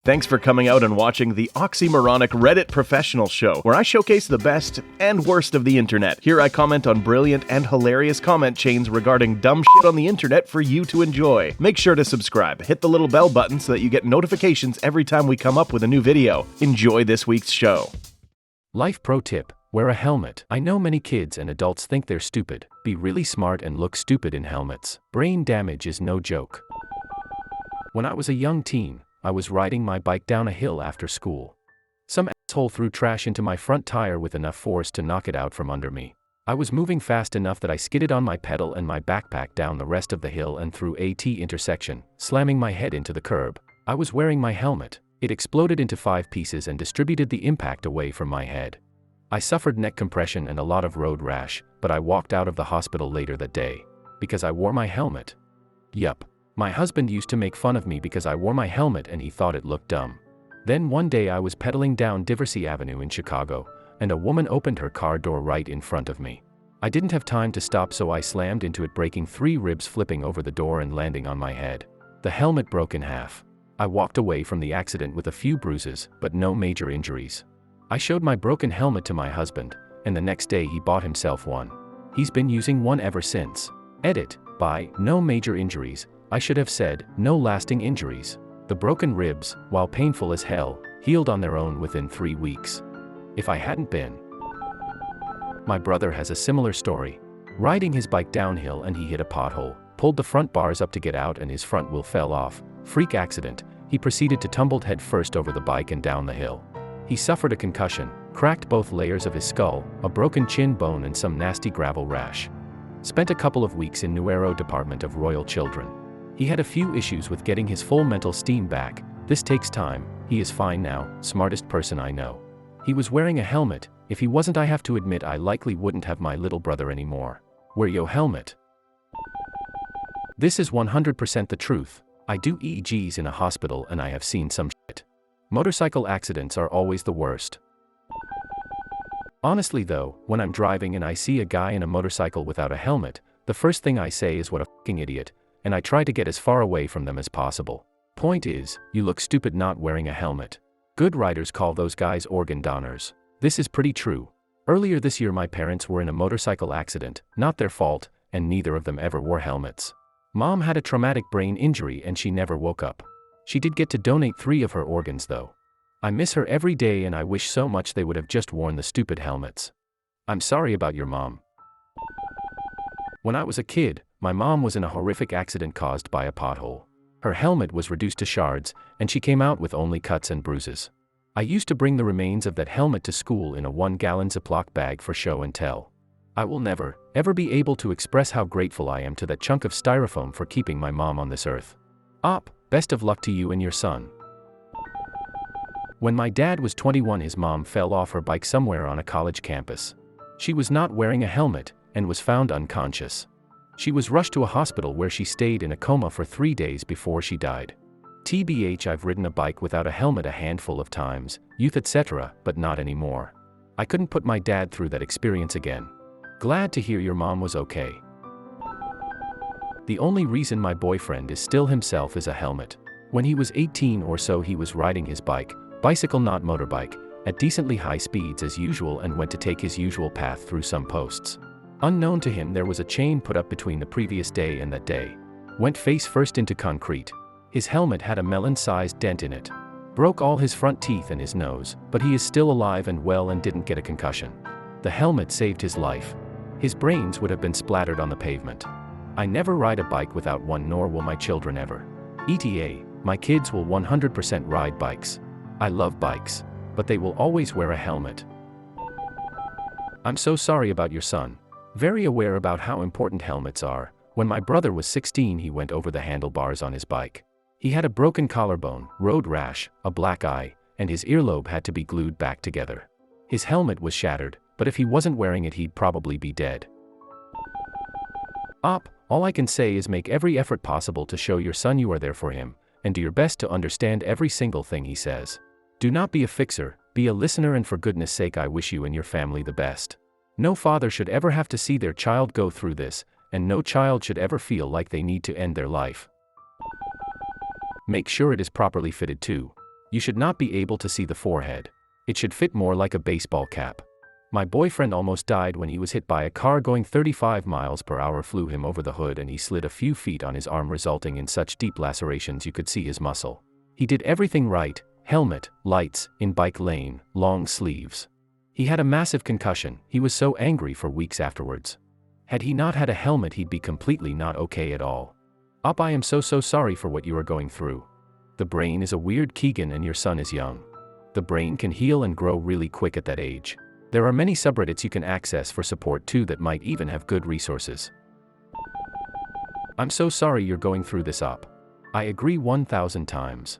Thanks for coming out and watching the oxymoronic Reddit Professional Show, where I showcase the best and worst of the internet. Here I comment on brilliant and hilarious comment chains regarding dumb shit on the internet for you to enjoy. Make sure to subscribe, hit the little bell button so that you get notifications every time we come up with a new video. Enjoy this week's show. Life pro tip: wear a helmet. I know many kids and adults think they're stupid, be really smart and look stupid in helmets. Brain damage is no joke. When I was a young teen, I was riding my bike down a hill after school. Some asshole threw trash into my front tire with enough force to knock it out from under me. I was moving fast enough that I skidded on my pedal and my backpack down the rest of the hill and through a T intersection, slamming my head into the curb. I was wearing my helmet. It exploded into 5 pieces and distributed the impact away from my head. I suffered neck compression and a lot of road rash, but I walked out of the hospital later that day. Because I wore my helmet. Yup. My husband used to make fun of me because I wore my helmet and he thought it looked dumb. Then one day I was pedaling down Tbh Avenue in Chicago, and a woman opened her car door right in front of me. I didn't have time to stop, so I slammed into it, breaking 3 ribs, flipping over the door and landing on my head. The helmet broke in half. I walked away from the accident with a few bruises, but no major injuries. I showed my broken helmet to my husband, and the next day he bought himself one. He's been using one ever since. Edit: by no major injuries, I should have said, no lasting injuries. The broken ribs, while painful as hell, healed on their own within 3 weeks. If I hadn't been. My brother has a similar story. Riding his bike downhill and he hit a pothole, pulled the front bars up to get out and his front wheel fell off. Freak accident. He proceeded to tumble head first over the bike and down the hill. He suffered a concussion, cracked both layers of his skull, a broken chin bone and some nasty gravel rash. Spent a couple of weeks in Neuro Department of Royal Children. He had a few issues with getting his full mental steam back. This takes time. He is fine now, smartest person I know. He was wearing a helmet. If he wasn't, I have to admit I likely wouldn't have my little brother anymore. Wear your helmet. This is 100% the truth. I do EEGs in a hospital and I have seen some shit. Motorcycle accidents are always the worst. Honestly though, when I'm driving and I see a guy in a motorcycle without a helmet, the first thing I say is what a fucking idiot, and I try to get as far away from them as possible. Point is, you look stupid not wearing a helmet. Good riders call those guys organ donors. This is pretty true. Earlier this year my parents were in a motorcycle accident, not their fault, and neither of them ever wore helmets. Mom had a traumatic brain injury and she never woke up. She did get to donate 3 of her organs though. I miss her every day and I wish so much they would have just worn the stupid helmets. I'm sorry about your mom. When I was a kid, my mom was in a horrific accident caused by a pothole. Her helmet was reduced to shards, and she came out with only cuts and bruises. I used to bring the remains of that helmet to school in a 1-gallon Ziploc bag for show and tell. I will never, ever be able to express how grateful I am to that chunk of styrofoam for keeping my mom on this earth. Op, best of luck to you and your son. When my dad was 21, his mom fell off her bike somewhere on a college campus. She was not wearing a helmet, and was found unconscious. She was rushed to a hospital where she stayed in a coma for 3 days before she died. Tbh I've ridden a bike without a helmet a handful of times, youth etc., but not anymore. I couldn't put my dad through that experience again. Glad to hear your mom was okay. The only reason my boyfriend is still himself is a helmet. When he was 18 or so he was riding his bicycle not motorbike, at decently high speeds as usual and went to take his usual path through some posts. Unknown to him there was a chain put up between the previous day and that day. Went face first into concrete. His helmet had a melon-sized dent in it. Broke all his front teeth and his nose, but he is still alive and well and didn't get a concussion. The helmet saved his life. His brains would have been splattered on the pavement. I never ride a bike without one, nor will my children ever. ETA, my kids will 100% ride bikes. I love bikes, but they will always wear a helmet. I'm so sorry about your son. Very aware about how important helmets are. When my brother was 16 he went over the handlebars on his bike. He had a broken collarbone, road rash, a black eye, and his earlobe had to be glued back together. His helmet was shattered, but if he wasn't wearing it he'd probably be dead. Op, all I can say is make every effort possible to show your son you are there for him, and do your best to understand every single thing he says. Do not be a fixer, be a listener, and for goodness sake I wish you and your family the best. No father should ever have to see their child go through this, and no child should ever feel like they need to end their life. Make sure it is properly fitted too. You should not be able to see the forehead. It should fit more like a baseball cap. My boyfriend almost died when he was hit by a car going 35 miles per hour, flew him over the hood, and he slid a few feet on his arm, resulting in such deep lacerations you could see his muscle. He did everything right: helmet, lights, in bike lane, long sleeves. He had a massive concussion. He was so angry for weeks afterwards. Had he not had a helmet, he'd be completely not okay at all. I am so sorry for what you are going through. The brain is a weird Keegan, and your son is young. The brain can heal and grow really quick at that age. There are many subreddits you can access for support too that might even have good resources. I'm so sorry you're going through this op. I agree 1,000 times.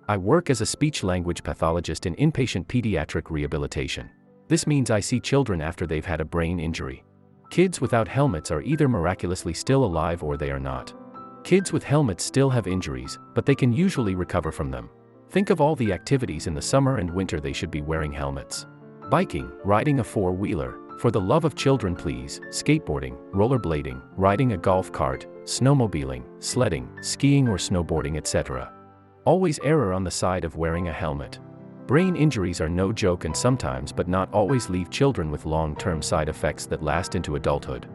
I work as a speech-language pathologist in inpatient pediatric rehabilitation. This means I see children after they've had a brain injury. Kids without helmets are either miraculously still alive or they are not. Kids with helmets still have injuries, but they can usually recover from them. Think of all the activities in the summer and winter they should be wearing helmets. Biking, riding a four-wheeler, for the love of children please, skateboarding, rollerblading, riding a golf cart, snowmobiling, sledding, skiing or snowboarding, etc. Always err on the side of wearing a helmet. Brain injuries are no joke and sometimes, but not always, leave children with long-term side effects that last into adulthood.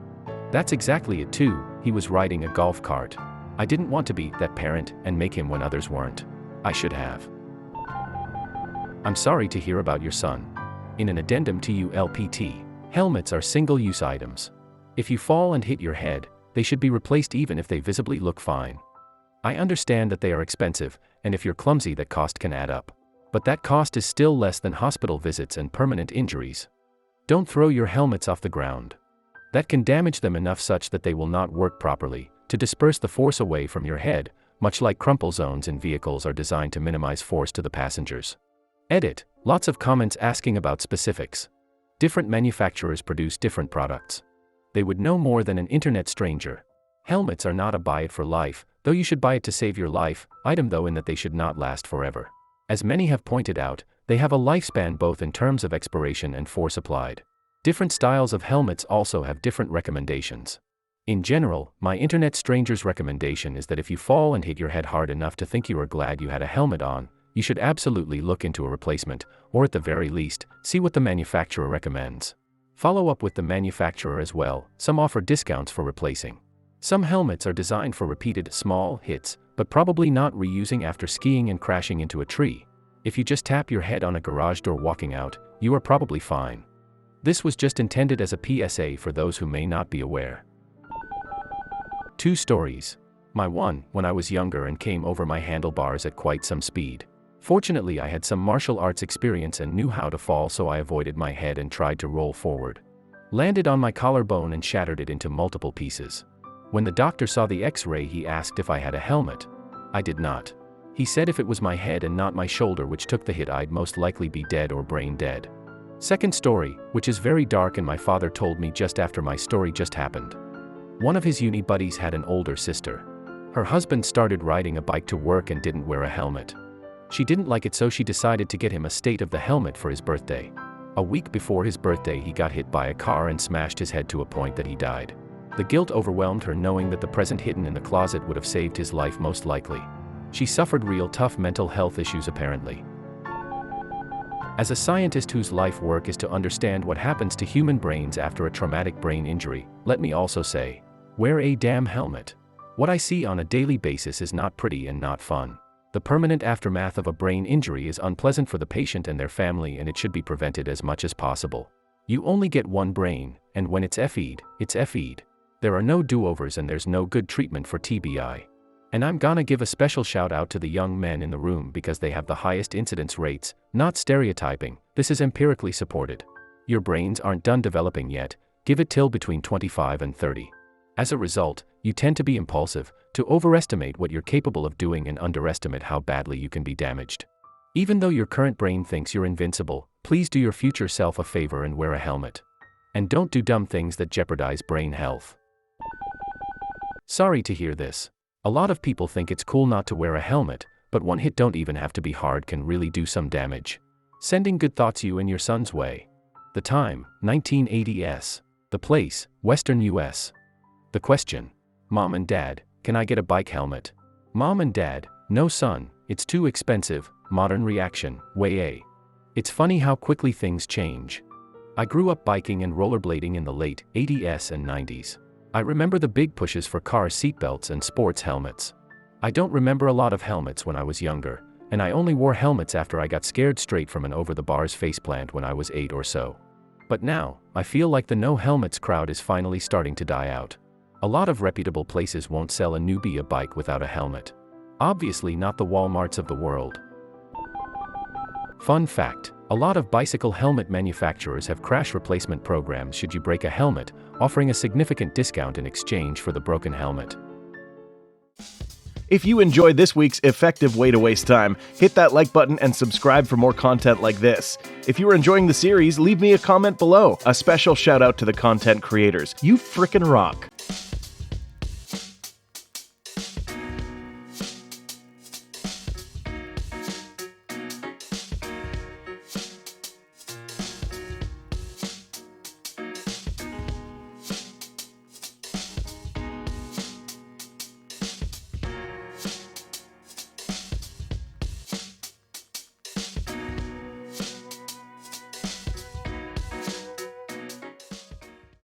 That's exactly it too. He was riding a golf cart. I didn't want to be that parent and make him when others weren't. I should have. I'm sorry to hear about your son. In an addendum to ULPT, helmets are single-use items. If you fall and hit your head, they should be replaced even if they visibly look fine. I understand that they are expensive, and if you're clumsy that cost can add up. But that cost is still less than hospital visits and permanent injuries. Don't throw your helmets off the ground. That can damage them enough such that they will not work properly, to disperse the force away from your head, much like crumple zones in vehicles are designed to minimize force to the passengers. Edit. Lots of comments asking about specifics. Different manufacturers produce different products. They would know more than an internet stranger. Helmets are not a buy it for life, though you should buy it to save your life, item though, in that they should not last forever. As many have pointed out, they have a lifespan both in terms of expiration and force applied. Different styles of helmets also have different recommendations. In general, my internet stranger's recommendation is that if you fall and hit your head hard enough to think you are glad you had a helmet on, you should absolutely look into a replacement, or at the very least, see what the manufacturer recommends. Follow up with the manufacturer as well. Some offer discounts for replacing. Some helmets are designed for repeated, small hits, but probably not reusing after skiing and crashing into a tree. If you just tap your head on a garage door walking out, you are probably fine. This was just intended as a PSA for those who may not be aware. 2 stories. My one, when I was younger and came over my handlebars at quite some speed. Fortunately, I had some martial arts experience and knew how to fall, so I avoided my head and tried to roll forward. Landed on my collarbone and shattered it into multiple pieces. When the doctor saw the X-ray, he asked if I had a helmet. I did not. He said if it was my head and not my shoulder which took the hit, I'd most likely be dead or brain dead. Second story, which is very dark and my father told me just after my story just happened. One of his uni buddies had an older sister. Her husband started riding a bike to work and didn't wear a helmet. She didn't like it, so she decided to get him a state of the helmet for his birthday. A week before his birthday, he got hit by a car and smashed his head to a point that he died. The guilt overwhelmed her, knowing that the present hidden in the closet would have saved his life most likely. She suffered real tough mental health issues apparently. As a scientist whose life work is to understand what happens to human brains after a traumatic brain injury, let me also say, wear a damn helmet. What I see on a daily basis is not pretty and not fun. The permanent aftermath of a brain injury is unpleasant for the patient and their family, and it should be prevented as much as possible. You only get one brain, and when it's FE'd, it's FE'd. There are no do-overs and there's no good treatment for TBI. And I'm gonna give a special shout out to the young men in the room because they have the highest incidence rates, not stereotyping, this is empirically supported. Your brains aren't done developing yet, give it till between 25 and 30. As a result, you tend to be impulsive, to overestimate what you're capable of doing and underestimate how badly you can be damaged. Even though your current brain thinks you're invincible, please do your future self a favor and wear a helmet. And don't do dumb things that jeopardize brain health. Sorry to hear this. A lot of people think it's cool not to wear a helmet, but one hit don't even have to be hard can really do some damage. Sending good thoughts you and your son's way. The time, 1980s. The place, Western US. The question, Mom and Dad, can I get a bike helmet? Mom and Dad, no son, it's too expensive, Modern reaction, way A. It's funny how quickly things change. I grew up biking and rollerblading in the late 80s and 90s. I remember the big pushes for car seatbelts and sports helmets. I don't remember a lot of helmets when I was younger, and I only wore helmets after I got scared straight from an over-the-bars faceplant when I was 8 or so. But now, I feel like the no helmets crowd is finally starting to die out. A lot of reputable places won't sell a newbie a bike without a helmet. Obviously not the Walmarts of the world. Fun fact, a lot of bicycle helmet manufacturers have crash replacement programs should you break a helmet, offering a significant discount in exchange for the broken helmet. If you enjoyed this week's effective way to waste time, hit that like button and subscribe for more content like this. If you are enjoying the series, leave me a comment below. A special shout out to the content creators. You frickin' rock.